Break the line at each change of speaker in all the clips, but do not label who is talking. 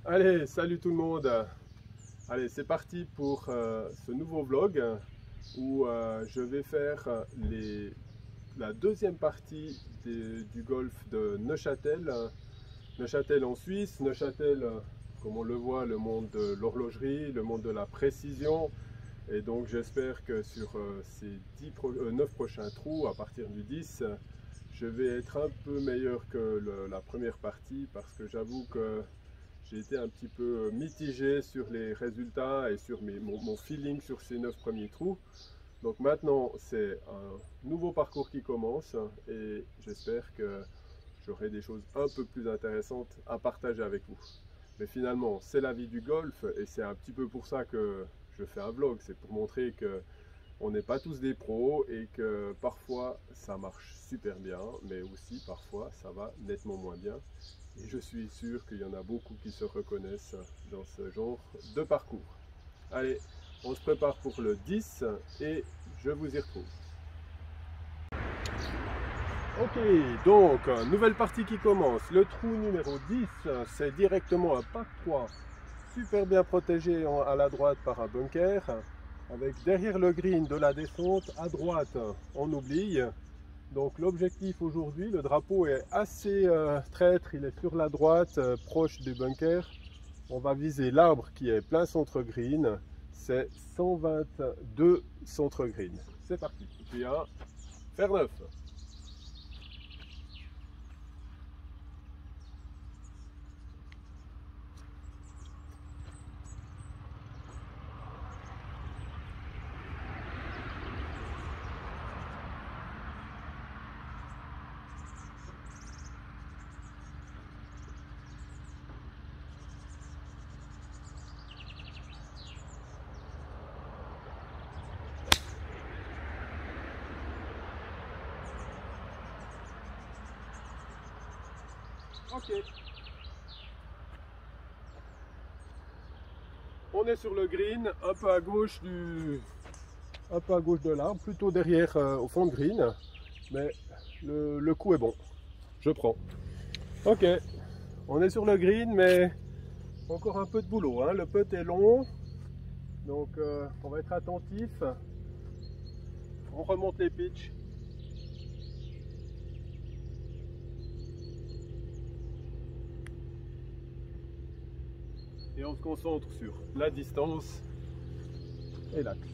Allez, salut tout le monde. Allez, c'est parti pour ce nouveau vlog où je vais faire la deuxième partie du golf de Neuchâtel. Neuchâtel en Suisse, Neuchâtel, comme on le voit, le monde de l'horlogerie, le monde de la précision. Et donc j'espère que sur ces 9 prochains trous, à partir du 10, je vais être un peu meilleur que la première partie, parce que j'avoue que j'ai été un petit peu mitigé sur les résultats et sur mon feeling sur ces 9 premiers trous. Donc maintenant c'est un nouveau parcours qui commence et j'espère que j'aurai des choses un peu plus intéressantes à partager avec vous. Mais finalement c'est la vie du golf et c'est un petit peu pour ça que je fais un vlog. C'est pour montrer que on n'est pas tous des pros et que parfois ça marche super bien, mais aussi parfois ça va nettement moins bien. Et je suis sûr qu'il y en a beaucoup qui se reconnaissent dans ce genre de parcours. Allez, on se prépare pour le 10 et je vous y retrouve. Ok, donc nouvelle partie qui commence. Le trou numéro 10, c'est directement un pack 3, super bien protégé à la droite par un bunker, avec derrière le green de la descente, à droite on oublie. Donc l'objectif aujourd'hui, le drapeau est assez traître, il est sur la droite, proche du bunker. On va viser l'arbre qui est plein centre green, c'est 122 centre green. C'est parti, puis un fer neuf. Ok. On est sur le green, un peu à gauche de l'arbre, plutôt derrière au fond de green, mais le coup est bon. Je prends. Ok. On est sur le green, mais encore un peu de boulot, hein. Le putt est long, donc on va être attentif. On remonte les pitchs. Et on se concentre sur la distance et l'axe.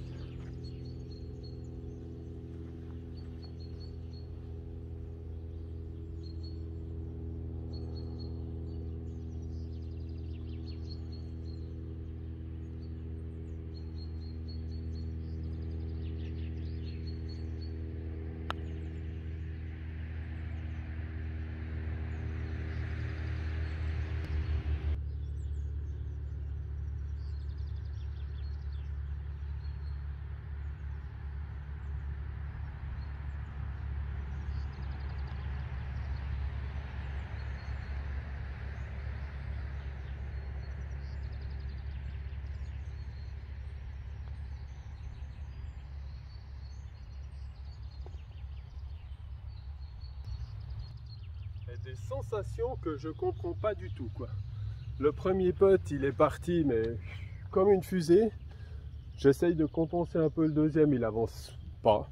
Des sensations que je comprends pas du tout, quoi. Le premier putt il est parti mais comme une fusée. J'essaye de compenser un peu le deuxième, il avance pas.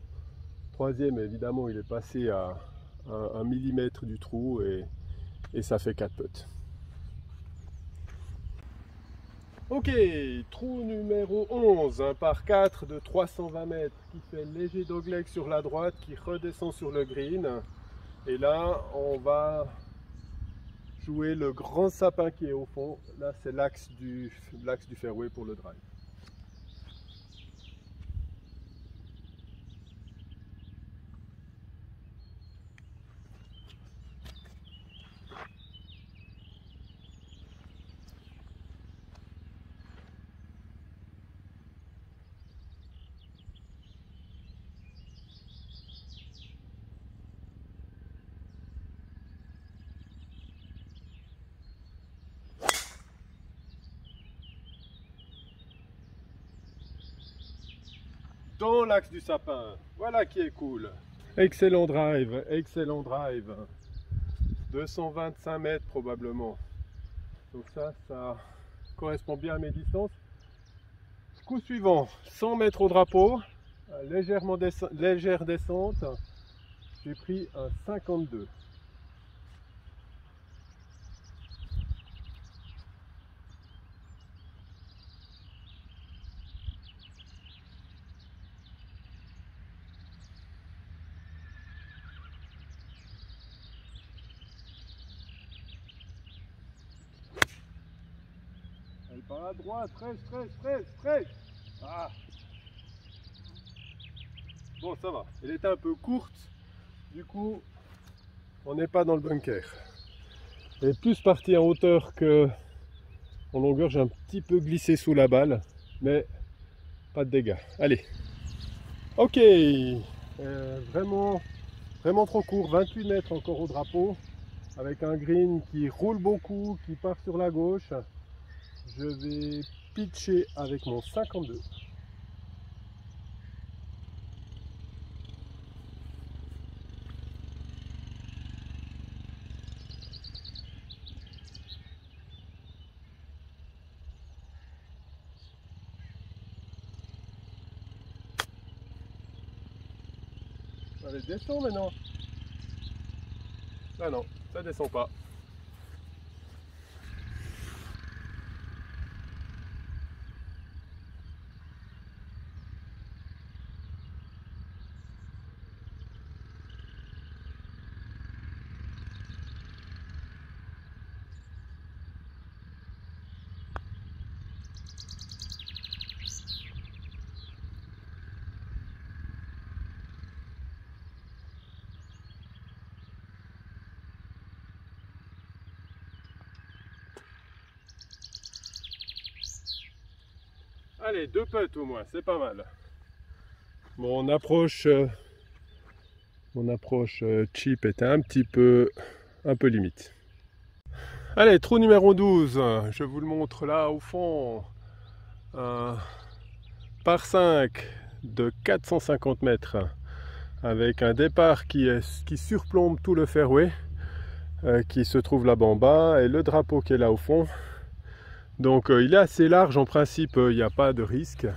Troisième évidemment il est passé à 1 millimètre du trou et ça fait 4 putts. Ok, trou numéro 11, un par 4 de 320 mètres qui fait léger dogleg sur la droite, qui redescend sur le green. Et là, on va jouer le grand sapin qui est au fond. Là, c'est l'axe du fairway pour le drive. Dans l'axe du sapin, voilà qui est cool. Excellent drive, excellent drive. 225 mètres probablement. Donc ça correspond bien à mes distances. Coup suivant, 100 mètres au drapeau, légère descente, j'ai pris un 52. Elle part à droite, fraîche. Ah. Bon, ça va. Elle était un peu courte, du coup, on n'est pas dans le bunker. Elle est plus partie en hauteur que en longueur. J'ai un petit peu glissé sous la balle, mais pas de dégâts. Allez. Ok. Vraiment trop court. 28 mètres encore au drapeau, avec un green qui roule beaucoup, qui part sur la gauche. Je vais pitcher avec mon 52. Allez, descend maintenant. Ah non, ça descend pas. Allez, 2 putts au moins, c'est pas mal. Mon approche chip était un peu limite. Allez, trou numéro 12, je vous le montre là au fond. Un par 5 de 450 mètres avec un départ qui surplombe tout le fairway qui se trouve là-bas en bas et le drapeau qui est là au fond. Donc il est assez large, en principe il n'y a pas de risque.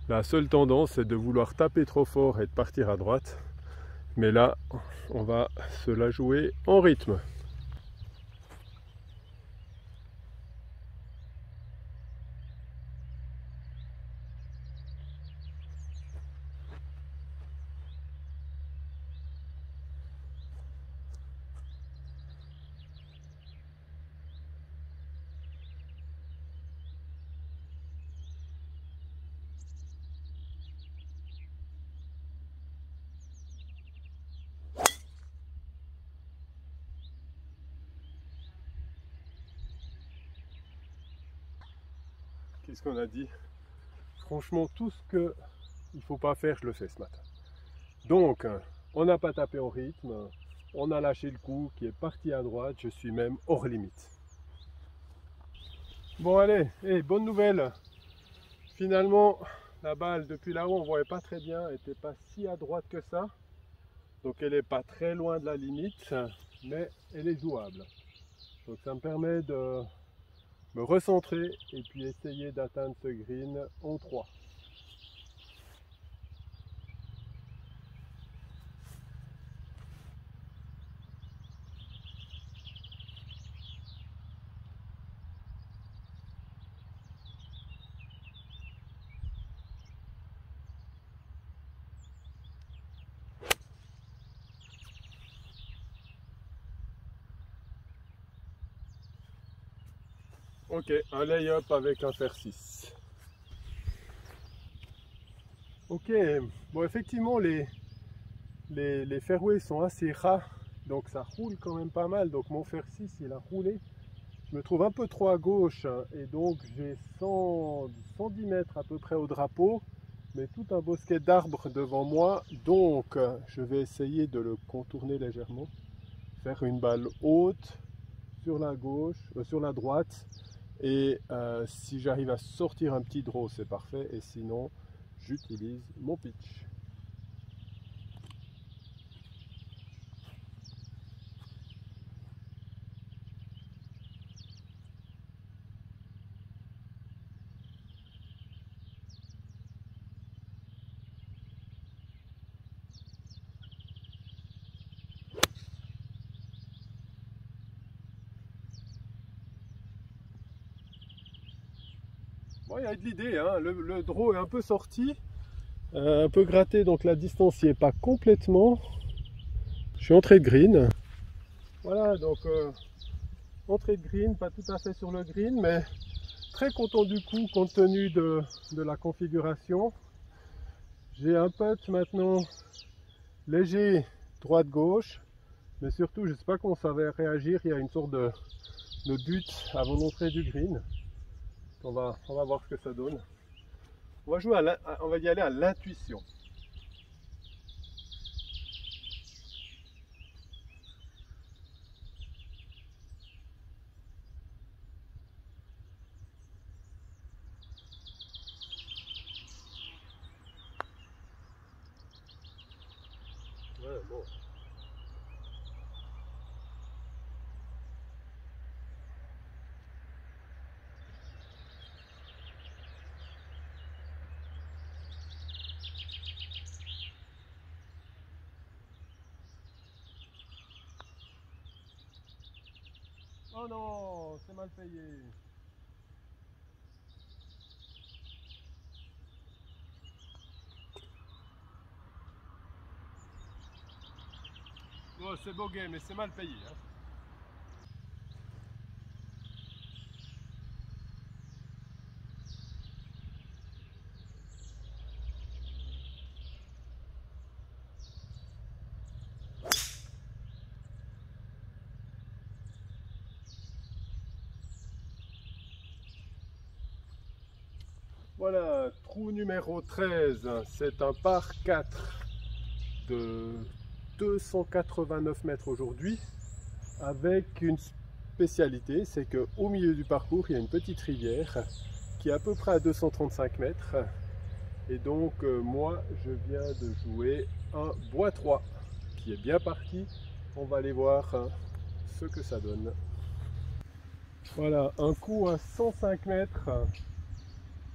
La seule tendance c'est de vouloir taper trop fort et de partir à droite. Mais là, on va se la jouer en rythme. Qu'est-ce qu'on a dit? Franchement, tout ce qu'il ne faut pas faire, je le fais ce matin. Donc, on n'a pas tapé en rythme, on a lâché le coup qui est parti à droite, je suis même hors limite. Bon allez, bonne nouvelle. Finalement, la balle depuis là-haut, on ne voyait pas très bien, elle n'était pas si à droite que ça. Donc elle n'est pas très loin de la limite, mais elle est jouable. Donc ça me permet de me recentrer et puis essayer d'atteindre ce green en 3. Ok, un lay-up avec un fer 6. Ok, bon effectivement les fairways sont assez ras, donc ça roule quand même pas mal. Donc mon fer 6 il a roulé. Je me trouve un peu trop à gauche et donc j'ai 110 mètres à peu près au drapeau, mais tout un bosquet d'arbres devant moi. Donc je vais essayer de le contourner légèrement, faire une balle haute sur la gauche, sur la droite. Et si j'arrive à sortir un petit draw, c'est parfait. Et sinon, j'utilise mon pitch. Bon, il y a de l'idée, hein. Le draw est un peu sorti, un peu gratté, donc la distance n'y est pas complètement. Je suis entrée de green. Voilà, donc entrée de green, pas tout à fait sur le green, mais très content du coup compte tenu de la configuration. J'ai un putt maintenant léger droite-gauche, mais surtout je ne sais pas comment ça va réagir, il y a une sorte de but avant d'entrer du green. On va voir ce que ça donne. On va jouer on va y aller à l'intuition. Ouais, bon. Oh non, c'est mal payé. Oh, c'est beau game, mais c'est mal payé. Hein. Voilà, trou numéro 13, c'est un par 4 de 289 mètres aujourd'hui, avec une spécialité, c'est qu'au milieu du parcours, il y a une petite rivière qui est à peu près à 235 mètres. Et donc, moi, je viens de jouer un bois 3 qui est bien parti. On va aller voir ce que ça donne. Voilà, un coup à 105 mètres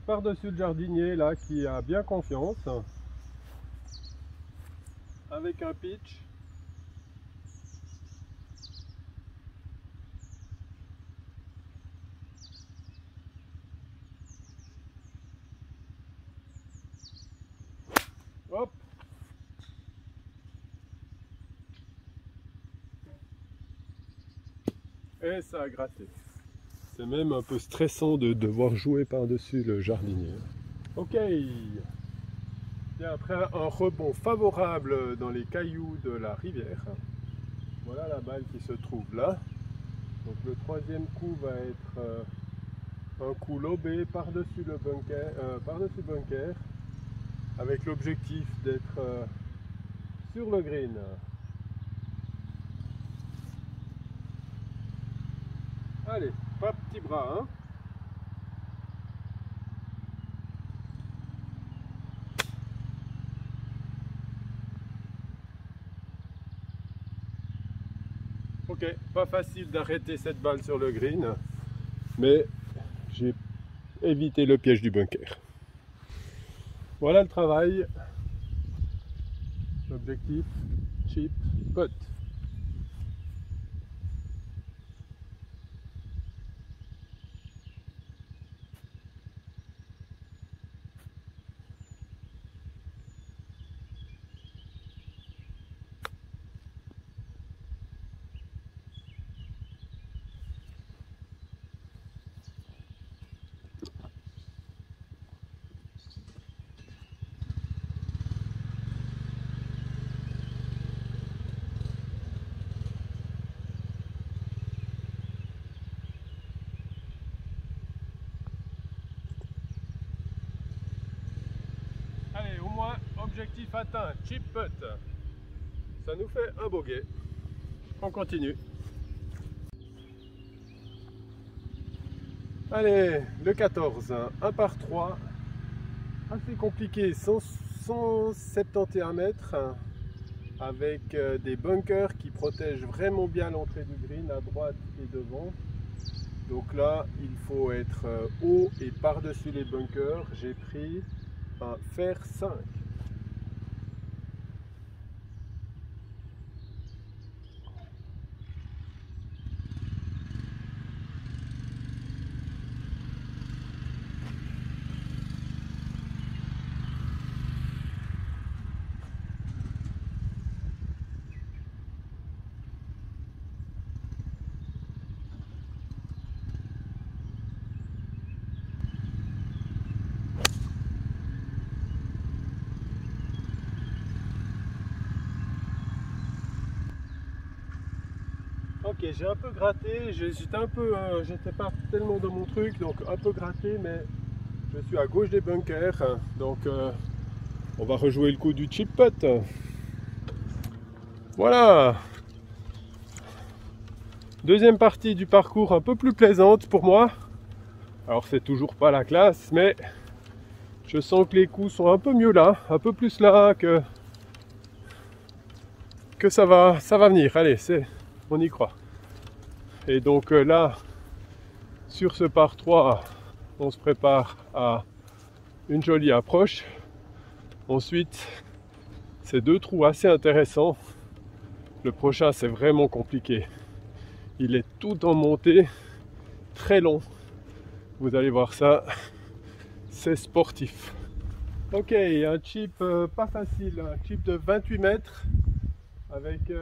par-dessus le jardinier là qui a bien confiance, avec un pitch. Hop. Et ça a gratté. C'est même un peu stressant de devoir jouer par-dessus le jardinier. Ok. Bien, après un rebond favorable dans les cailloux de la rivière, voilà la balle qui se trouve là. Donc le troisième coup va être un coup lobé par-dessus le bunker, avec l'objectif d'être sur le green. Allez, pas petit bras, hein. Ok, pas facile d'arrêter cette balle sur le green, mais j'ai évité le piège du bunker. Voilà le travail. L'objectif, chip, putt. Allez, au moins, objectif atteint, chip putt. Ça nous fait un bogey. On continue. Allez, le 14, 1 par 3. Assez compliqué, 171 mètres. Avec des bunkers qui protègent vraiment bien l'entrée du green à droite et devant. Donc là, il faut être haut et par-dessus les bunkers. J'ai pris un fer 5. Ok, j'ai un peu gratté, j'étais pas tellement dans mon truc, donc un peu gratté, mais je suis à gauche des bunkers, donc on va rejouer le coup du chip putt. Voilà. Deuxième partie du parcours un peu plus plaisante pour moi. Alors c'est toujours pas la classe, mais je sens que les coups sont un peu mieux là, un peu plus là, que ça va venir. Allez, on y croit. Et donc là, sur ce par 3, on se prépare à une jolie approche. Ensuite, c'est 2 trous assez intéressants. Le prochain, c'est vraiment compliqué. Il est tout en montée, très long. Vous allez voir ça, c'est sportif. Ok, un chip pas facile, un chip de 28 mètres avec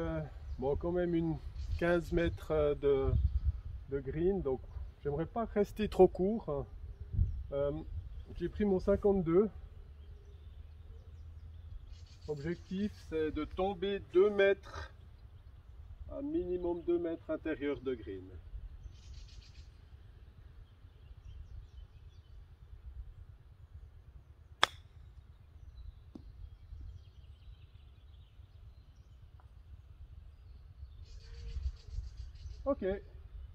bon, quand même une 15 mètres de green, donc j'aimerais pas rester trop court. J'ai pris mon 52. Objectif, c'est de tomber 2 mètres, à minimum 2 mètres intérieur de green. Ok,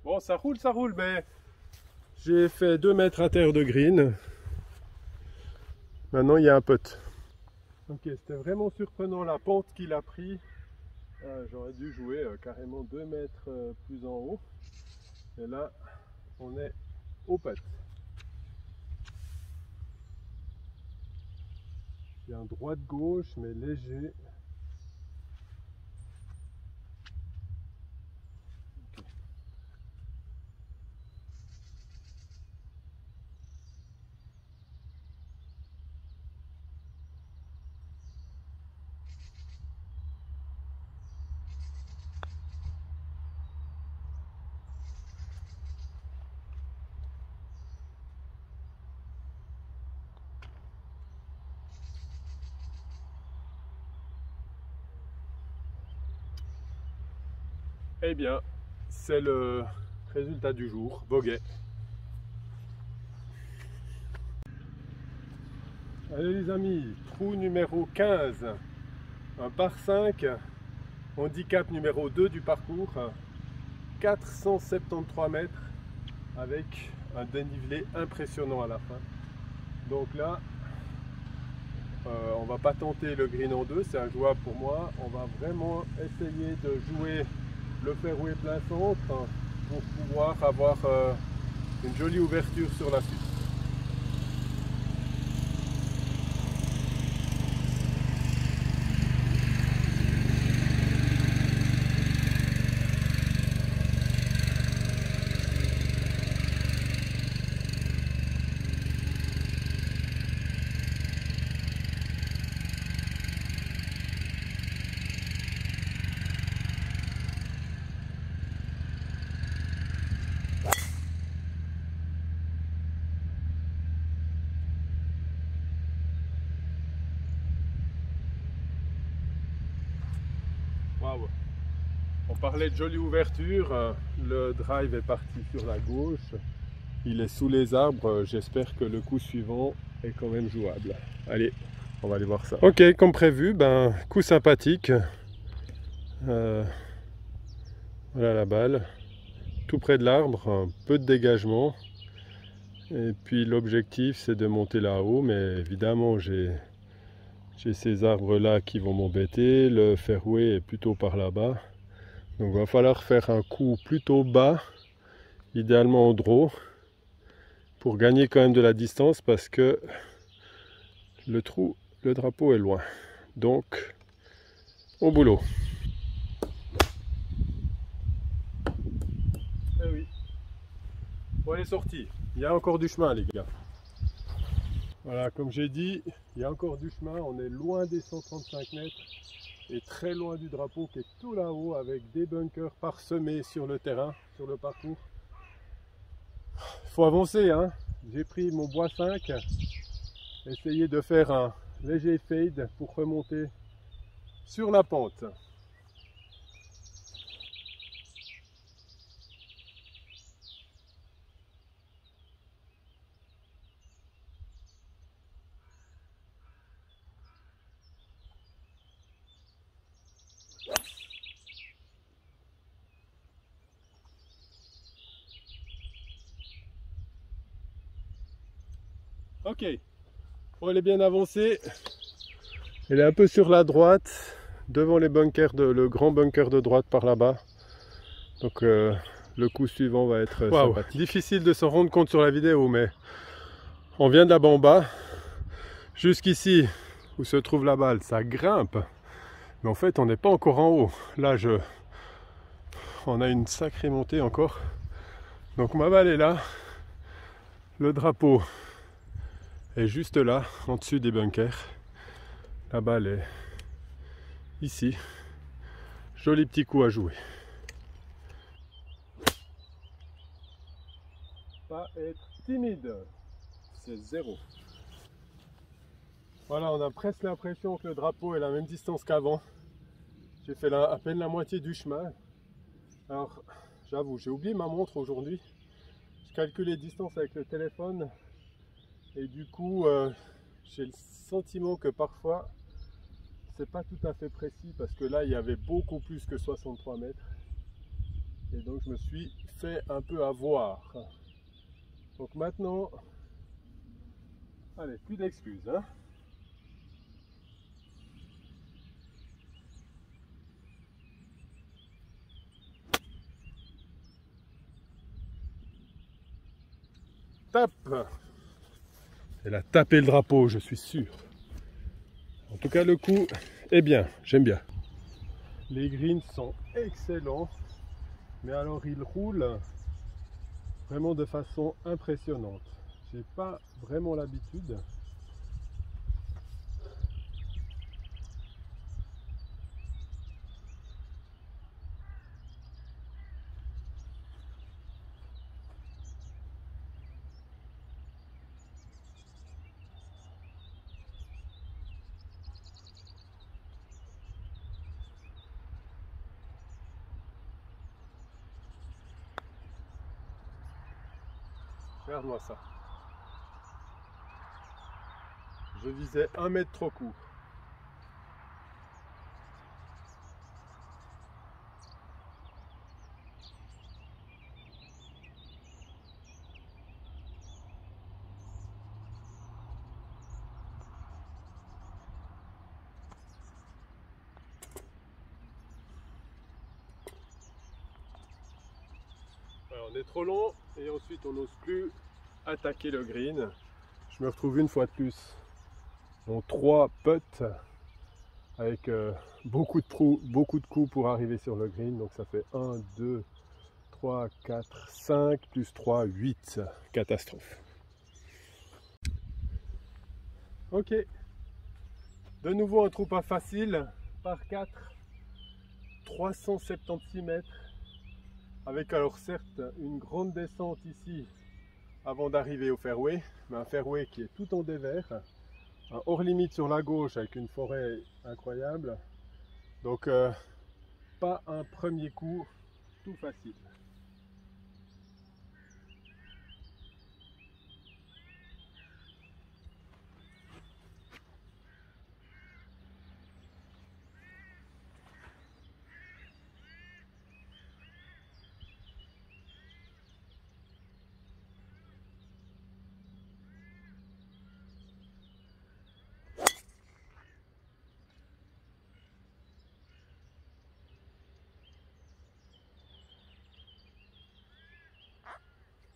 bon ça roule, mais j'ai fait 2 mètres intérieur de green. Maintenant il y a un putt. Ok, c'était vraiment surprenant la pente qu'il a pris. J'aurais dû jouer carrément 2 mètres plus en haut. Et là, on est au putt. Il y a un droite-gauche, mais léger. Eh bien, c'est le résultat du jour, bogey. Allez les amis, trou numéro 15, un par 5, handicap numéro 2 du parcours, 473 mètres avec un dénivelé impressionnant à la fin. Donc là, on va pas tenter le green en 2, c'est injouable pour moi. On va vraiment essayer de jouer le fairway plein centre pour pouvoir avoir une jolie ouverture sur la suite. Waouh. On parlait de jolie ouverture, le drive est parti sur la gauche, il est sous les arbres, j'espère que le coup suivant est quand même jouable. Allez, on va aller voir ça. Ok, comme prévu, coup sympathique. Voilà la balle, tout près de l'arbre, un peu de dégagement. Et puis l'objectif c'est de monter là-haut, mais évidemment j'ai ces arbres là qui vont m'embêter, le fairway est plutôt par là-bas. Donc il va falloir faire un coup plutôt bas, idéalement en draw, pour gagner quand même de la distance parce que le drapeau est loin. Donc au boulot. Eh oui. Bon, elle est sortie. Il y a encore du chemin les gars. Voilà, comme j'ai dit, il y a encore du chemin. On est loin des 135 mètres et très loin du drapeau qui est tout là-haut avec des bunkers parsemés sur le terrain, sur le parcours. Il faut avancer, hein. J'ai pris mon bois 5, essayer de faire un léger fade pour remonter sur la pente. Ok, bon, elle est bien avancée. Elle est un peu sur la droite, devant les bunkers, le grand bunker de droite par là-bas. Donc le coup suivant va être sympathique. Difficile de s'en rendre compte sur la vidéo, mais on vient de là-bas en bas, jusqu'ici où se trouve la balle, ça grimpe. Mais en fait, on n'est pas encore en haut. Là, on a une sacrée montée encore. Donc ma balle est là. Le drapeau est juste là, en dessus des bunkers. La balle est ici. Joli petit coup à jouer. Pas être timide. C'est 0. Voilà, on a presque l'impression que le drapeau est la même distance qu'avant. J'ai fait à peine la moitié du chemin. Alors, j'avoue, j'ai oublié ma montre aujourd'hui. Je calcule les distances avec le téléphone. Et du coup, j'ai le sentiment que parfois, c'est pas tout à fait précis. Parce que là, il y avait beaucoup plus que 63 mètres. Et donc, je me suis fait un peu avoir. Donc maintenant, allez, plus d'excuses, hein. Tape! Elle a tapé le drapeau, je suis sûr. En tout cas, le coup est bien, j'aime bien. Les greens sont excellents, mais alors ils roulent vraiment de façon impressionnante. J'ai pas vraiment l'habitude. Regarde-moi ça. Je visais 1 mètre trop court. Alors, on est trop long et ensuite on n'ose plus attaquer le green. Je me retrouve une fois de plus en 3 putts avec beaucoup de coups pour arriver sur le green. Donc ça fait 1, 2, 3, 4, 5, plus 3, 8. Catastrophe. Ok. De nouveau un trou pas facile. Par 4. 376 mètres. Avec alors certes une grande descente ici avant d'arriver au fairway. Mais un fairway qui est tout en dévers. Un hors limite sur la gauche avec une forêt incroyable. Donc pas un premier coup tout facile.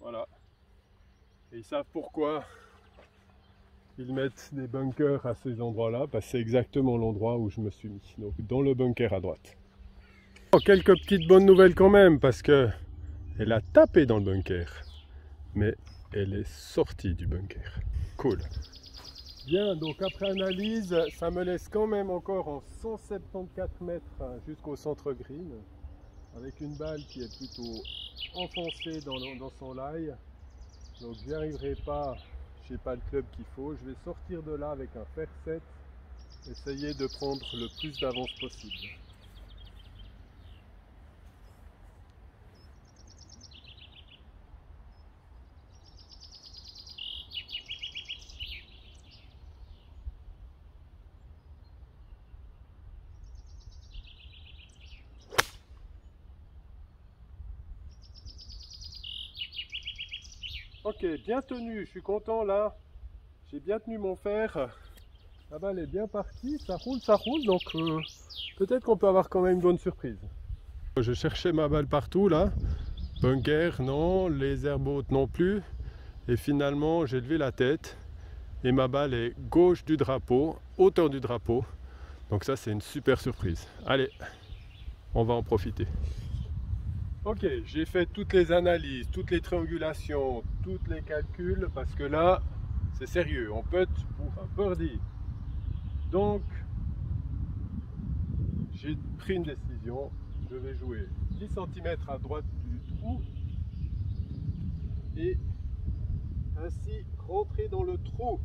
Voilà. Et ils savent pourquoi ils mettent des bunkers à ces endroits-là, parce que c'est exactement l'endroit où je me suis mis. Donc dans le bunker à droite. Oh, quelques petites bonnes nouvelles quand même, parce que elle a tapé dans le bunker. Mais elle est sortie du bunker. Cool. Bien, donc après analyse, ça me laisse quand même encore en 174 mètres jusqu'au centre green. Avec une balle qui est plutôt enfoncée dans son lie. Donc j'y arriverai pas, je n'ai pas le club qu'il faut. Je vais sortir de là avec un fair set, essayer de prendre le plus d'avance possible. Ok, bien tenu, je suis content là. J'ai bien tenu mon fer. La balle est bien partie, ça roule, donc peut-être qu'on peut avoir quand même une bonne surprise. Je cherchais ma balle partout là. Bunker, non, les airboats non plus. Et finalement, j'ai levé la tête et ma balle est gauche du drapeau, hauteur du drapeau. Donc ça, c'est une super surprise. Allez, on va en profiter. Ok, j'ai fait toutes les analyses, toutes les triangulations, tous les calculs, parce que là, c'est sérieux. On putt pour un birdie. Donc, j'ai pris une décision. Je vais jouer 10 cm à droite du trou et ainsi rentrer dans le trou.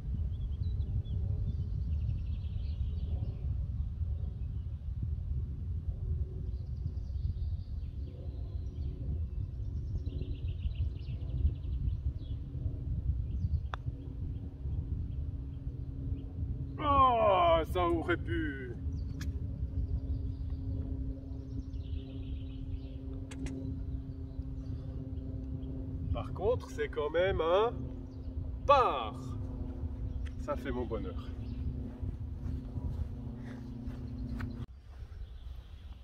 Oh, ça aurait pu. Par contre, c'est quand même un par. Ça fait mon bonheur.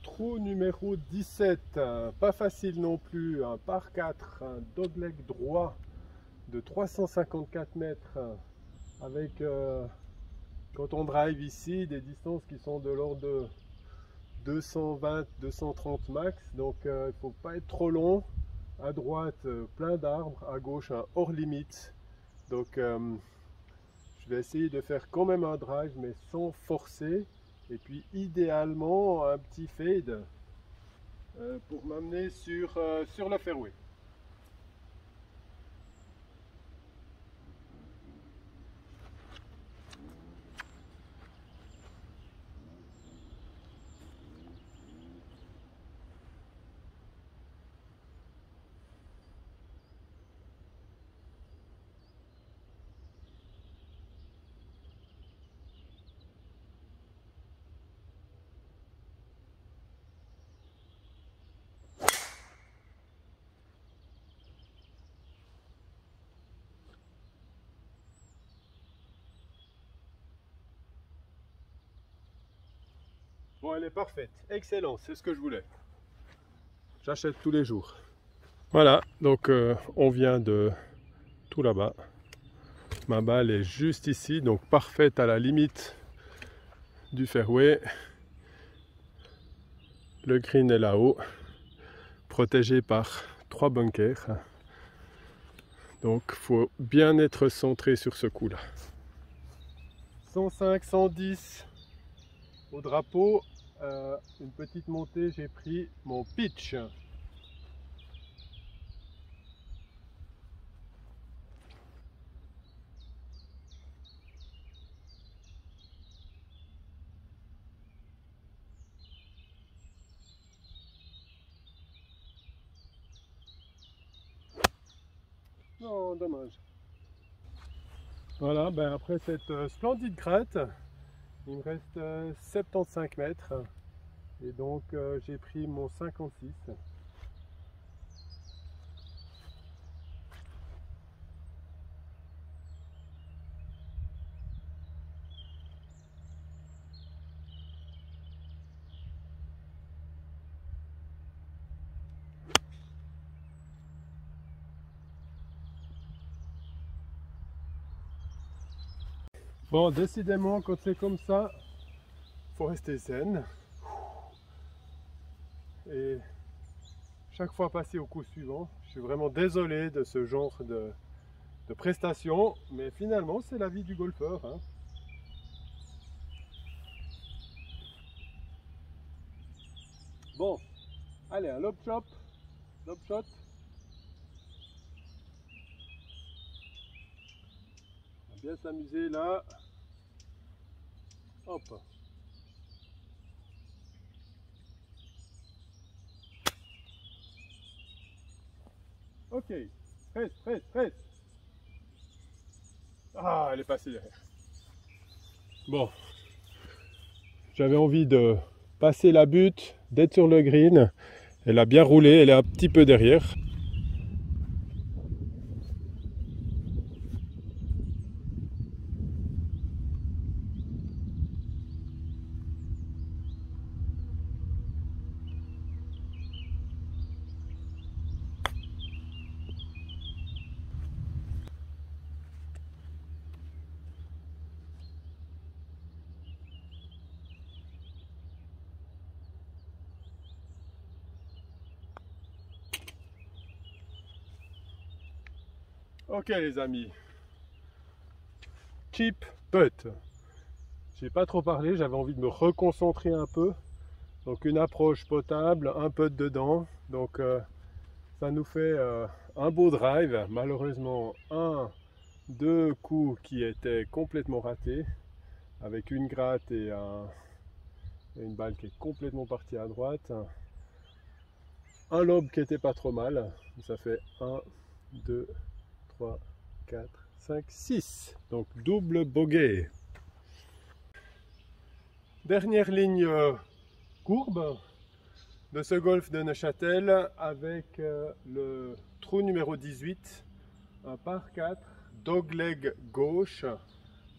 Trou numéro 17, pas facile non plus, un par 4, un dogleg droit de 354 mètres avec, quand on drive ici, des distances qui sont de l'ordre de 220-230 max, donc il ne faut pas être trop long. À droite, plein d'arbres, à gauche, un hors limite. Donc je vais essayer de faire quand même un drive, mais sans forcer. Et puis idéalement, un petit fade pour m'amener sur le fairway. Bon, elle est parfaite, excellent, c'est ce que je voulais. J'achète tous les jours. Voilà, donc on vient de tout là-bas. Ma balle est juste ici, donc parfaite à la limite du fairway. Le green est là-haut, protégé par 3 bunkers. Donc il faut bien être centré sur ce coup-là. 105, 110 au drapeau. Une petite montée, j'ai pris mon pitch. Non, dommage. Voilà, ben après cette splendide gratte, il me reste 75 mètres. Et donc j'ai pris mon 56. Bon, décidément, quand c'est comme ça, faut rester zen. Et chaque fois passer au coup suivant. Je suis vraiment désolé de ce genre de prestations, mais finalement, c'est la vie du golfeur, hein. Bon, allez, un lob shot. On va bien s'amuser là. Hop. Ok, presse. Ah, elle est passée derrière. Bon, j'avais envie de passer la butte, d'être sur le green. Elle a bien roulé, elle est un petit peu derrière. Ok les amis, chip putt. J'ai pas trop parlé, j'avais envie de me reconcentrer un peu. Donc une approche potable, un putt dedans. Donc ça nous fait un beau drive. Malheureusement, deux coups qui étaient complètement ratés, avec une gratte et une balle qui est complètement partie à droite. Un lob qui était pas trop mal. Ça fait 1, 2, 3, 4, 5, 6. Donc double bogey. Dernière ligne courbe de ce golf de Neuchâtel avec le trou numéro 18, un par 4, dogleg gauche,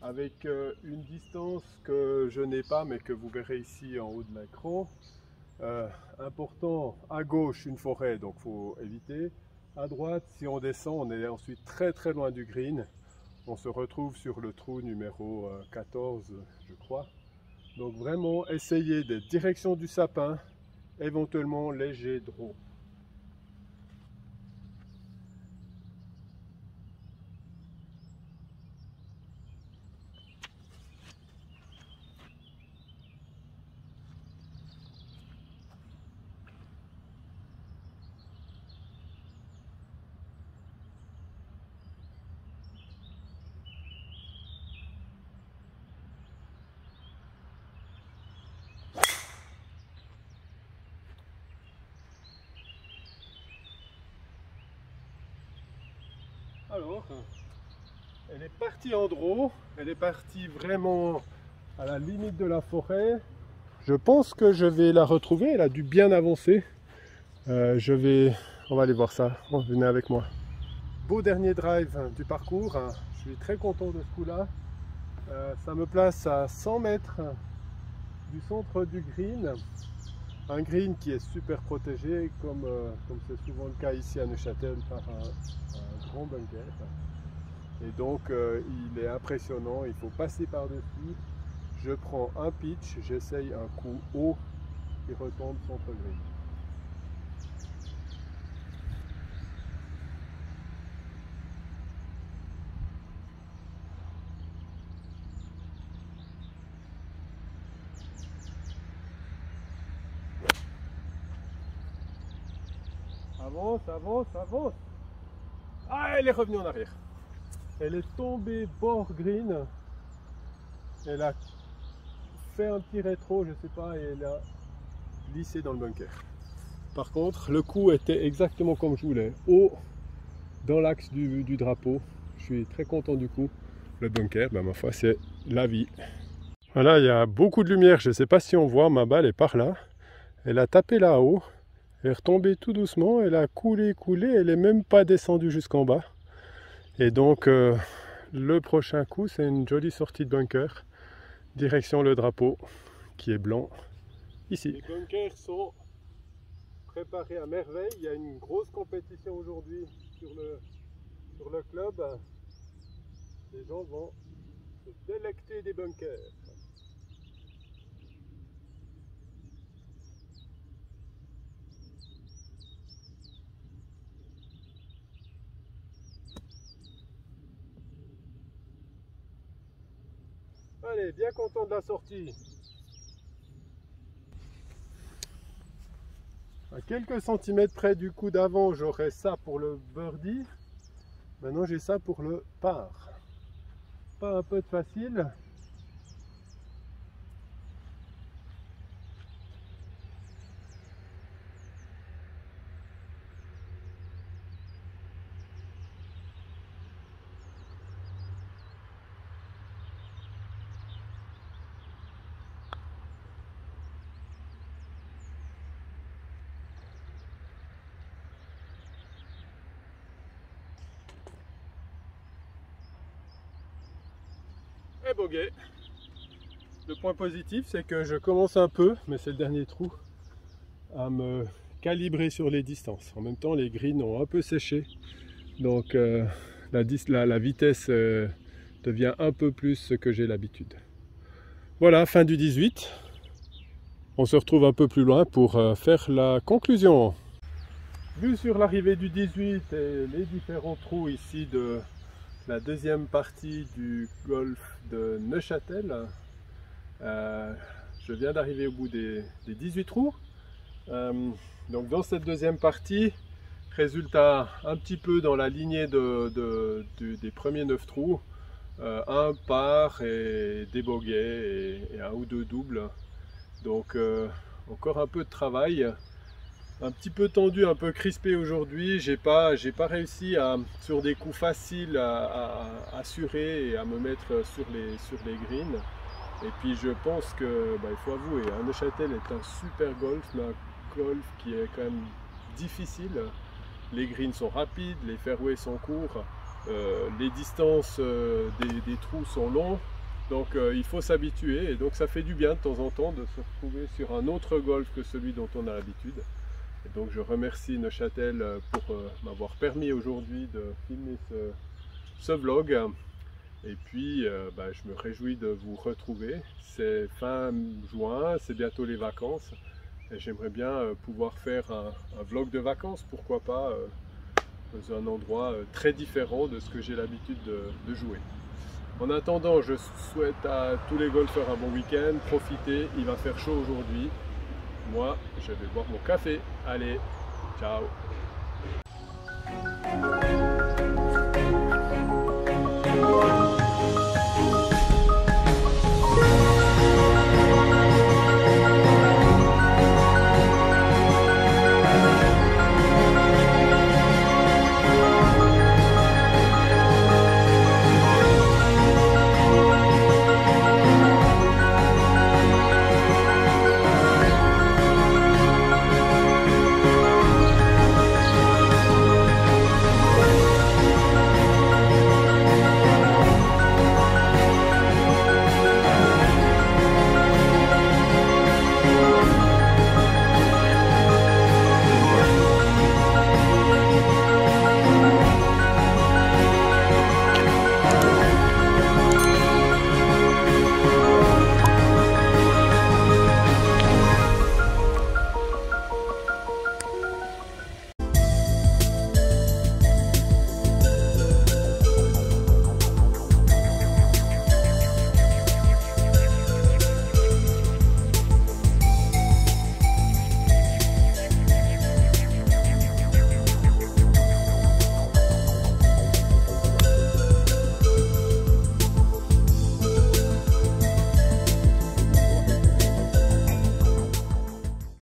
avec une distance que je n'ai pas mais que vous verrez ici en haut de l'écran. Important, à gauche une forêt, donc il faut éviter. À droite, si on descend, on est ensuite très très loin du green. On se retrouve sur le trou numéro 14, je crois. Donc vraiment, essayez des directions du sapin, éventuellement léger draw. Alors, elle est partie en draw, elle est partie vraiment à la limite de la forêt. Je pense que je vais la retrouver, elle a dû bien avancer. On va aller voir ça, venez avec moi. Beau dernier drive du parcours, je suis très content de ce coup-là. Ça me place à 100 mètres du centre du green. Un green qui est super protégé, comme c'est souvent le cas ici à Neuchâtel, par un grand bunker. Et donc il est impressionnant, il faut passer par-dessus. Je prends un pitch, j'essaye un coup haut qui retombe centre green. Avance, avance, avance. Ah, elle est revenue en arrière. Elle est tombée bord green. Elle a fait un petit rétro, je sais pas, et elle a glissé dans le bunker. Par contre, le coup était exactement comme je voulais, haut dans l'axe du drapeau. Je suis très content du coup. Le bunker, ben, ma foi, c'est la vie. Voilà, il y a beaucoup de lumière. Je ne sais pas si on voit, ma balle est par là. Elle a tapé là-haut. Elle est retombée tout doucement, elle a coulé, elle n'est même pas descendue jusqu'en bas. Et donc le prochain coup, c'est une jolie sortie de bunker, direction le drapeau qui est blanc ici. Les bunkers sont préparés à merveille, il y a une grosse compétition aujourd'hui sur le club. Les gens vont se délecter des bunkers. Allez, bien content de la sortie. À quelques centimètres près du coup d'avant, j'aurais ça pour le birdie. Maintenant, j'ai ça pour le par. Pas un peu de facile. Et bogey. Le point positif, c'est que je commence un peu, mais c'est le dernier trou, à me calibrer sur les distances. En même temps, les greens ont un peu séché, donc la vitesse devient un peu plus ce que j'ai l'habitude. Voilà, fin du 18. On se retrouve un peu plus loin pour faire la conclusion. Vue sur l'arrivée du 18 et les différents trous ici de la deuxième partie du golfe de Neuchâtel. Je viens d'arriver au bout des 18 trous. Donc dans cette deuxième partie, résultat un petit peu dans la lignée des premiers 9 trous. Un par et des bogeys et un ou deux doubles. Donc encore un peu de travail. Un petit peu tendu, un peu crispé aujourd'hui. J'ai pas réussi sur des coups faciles à assurer et à me mettre sur les greens. Et puis je pense que, il faut avouer, Neuchâtel est un super golf, mais un golf qui est quand même difficile. Les greens sont rapides, les fairways sont courts, les distances des trous sont longs. Donc il faut s'habituer et donc ça fait du bien de temps en temps de se retrouver sur un autre golf que celui dont on a l'habitude. Et donc je remercie Neuchâtel pour m'avoir permis aujourd'hui de filmer ce vlog. Et puis je me réjouis de vous retrouver. C'est fin juin, c'est bientôt les vacances. Et j'aimerais bien pouvoir faire un vlog de vacances, pourquoi pas, dans un endroit très différent de ce que j'ai l'habitude de jouer. En attendant, je souhaite à tous les golfeurs un bon week-end. Profitez, il va faire chaud aujourd'hui. Moi, je vais boire mon café. Allez, ciao!